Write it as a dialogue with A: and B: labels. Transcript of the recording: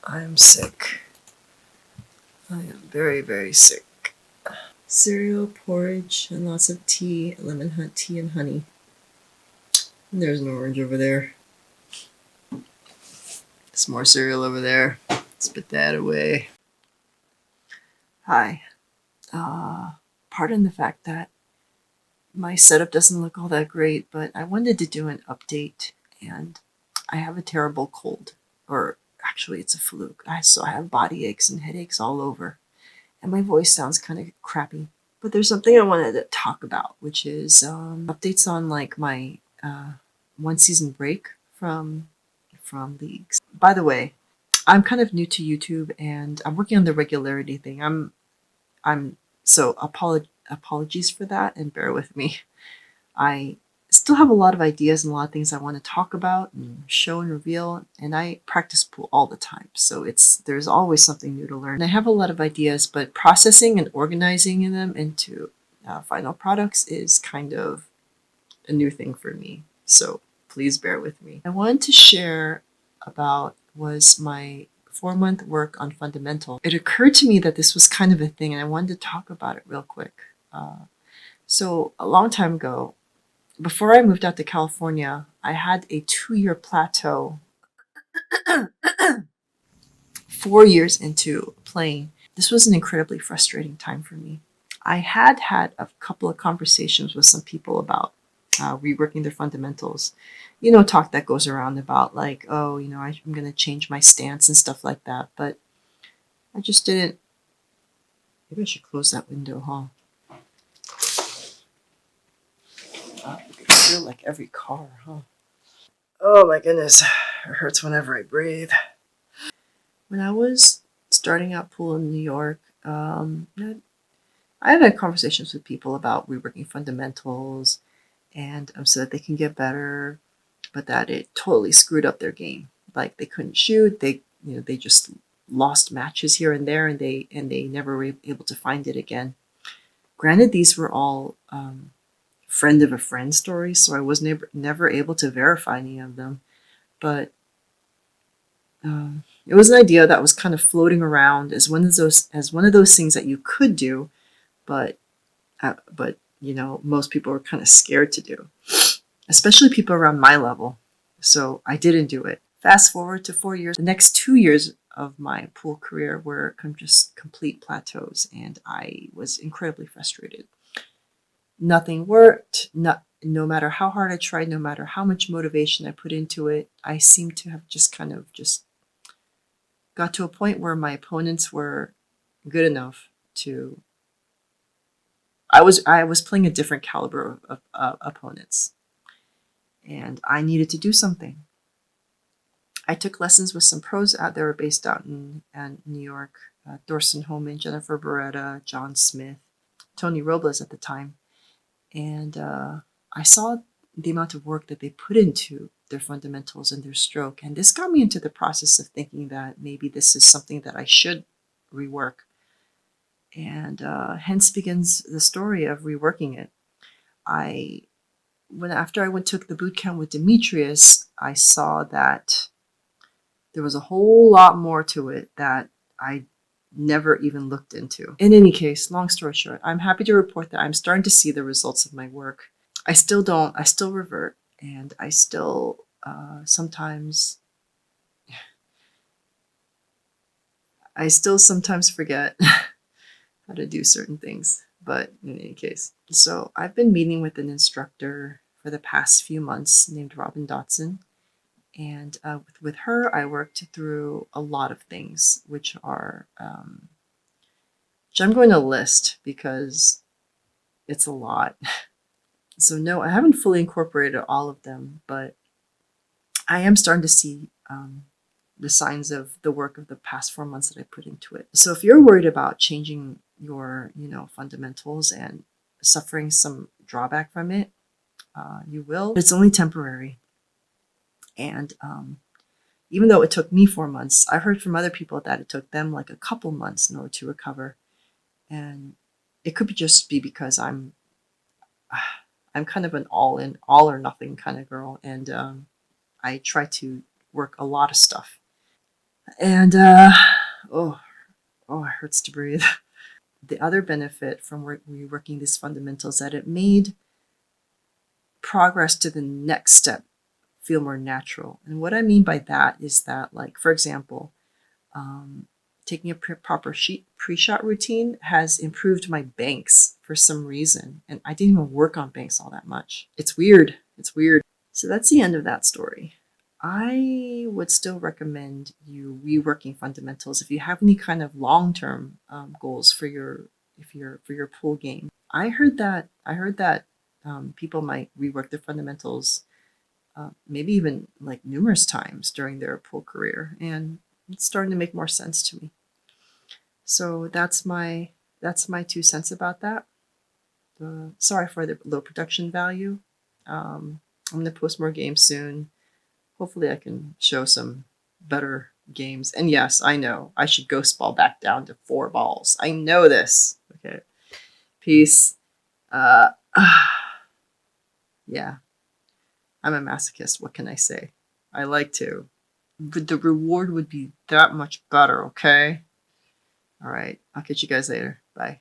A: I'm sick. I am very, very sick. Cereal, porridge, and lots of tea, lemon hot tea and honey. And there's an orange over there. There's more cereal over there. Spit that away. Hi. Pardon the fact that my setup doesn't look all that great, but I wanted to do an update, and I have a terrible cold. Or actually, it's a fluke. So I have body aches and headaches all over, and my voice sounds kind of crappy. But there's something I wanted to talk about, which is updates on like my one season break from leagues. By the way, I'm kind of new to YouTube, and I'm working on the regularity thing. I'm so apologies for that, and bear with me. I still have a lot of ideas and a lot of things I want to talk about and show and reveal, and I practice pool all the time, so there's always something new to learn. And I have a lot of ideas, but processing and organizing them into final products is kind of a new thing for me. So please bear with me. I wanted to share about was my 4-month work on fundamental. It occurred to me that this was kind of a thing, and I wanted to talk about it real quick. So a long time ago, before I moved out to California, I had a 2-year plateau. 4 years into playing, this was an incredibly frustrating time for me. I had had a couple of conversations with some people about reworking their fundamentals. Talk that goes around about like, oh, I'm going to change my stance and stuff like that. But I just didn't. Maybe I should close that window, huh? I feel like every car, huh? Oh my goodness, it hurts whenever I breathe. When I was starting out pool in New York, I had conversations with people about reworking fundamentals and so that they can get better, but that it totally screwed up their game. Like they couldn't shoot, they just lost matches here and there, and they never were able to find it again. Granted, these were all friend of a friend stories, so I was never able to verify any of them, but it was an idea that was kind of floating around as one of those things that you could do, but most people were kind of scared to do, especially people around my level. So I didn't do it. Fast forward to 4 years. The next 2 years of my pool career were just complete plateaus, and I was incredibly frustrated. Nothing worked. No matter how hard I tried, no matter how much motivation I put into it, I seemed to have just got to a point where my opponents were good enough to. I was playing a different caliber of opponents, and I needed to do something. I took lessons with some pros out there based out in New York, Thorsten Homan, Jennifer Beretta, John Smith, Tony Robles at the time, and I saw the amount of work that they put into their fundamentals and their stroke, and this got me into the process of thinking that maybe this is something that I should rework, and hence begins the story of reworking it. After I took the boot camp with Demetrius, I saw that there was a whole lot more to it that I never even looked into. In any case, long story short, I'm happy to report that I'm starting to see the results of my work. I still revert, and I still sometimes forget how to do certain things. But in any case, so I've been meeting with an instructor for the past few months named Robin Dotson. And with her, I worked through a lot of things, which I'm going to list because it's a lot. So no, I haven't fully incorporated all of them, but I am starting to see the signs of the work of the past 4 months that I put into it. So if you're worried about changing your, fundamentals and suffering some drawback from it, you will. But it's only temporary. And even though it took me 4 months, I've heard from other people that it took them like a couple months in order to recover. And it could just be because I'm kind of an all or nothing kind of girl, and I try to work a lot of stuff. And oh, oh, it hurts to breathe. The other benefit from reworking these fundamentals that it made progress to the next step feel more natural. And what I mean by that is that, like, for example, um, taking a proper pre-shot routine has improved my banks for some reason. And I didn't even work on banks all that much. It's weird. It's weird. So that's the end of that story. I would still recommend you reworking fundamentals if you have any kind of long-term goals for your pool game. I heard that people might rework their fundamentals, maybe even like numerous times during their pool career, and it's starting to make more sense to me. So that's my 2 cents about that. Sorry for the low production value. I'm gonna post more games soon. Hopefully, I can show some better games. And yes, I know I should ghost ball back down to 4 balls. I know this. Okay, peace. Uh, yeah, I'm a masochist. What can I say? I like to, but the reward would be that much better. Okay. All right. I'll catch you guys later. Bye.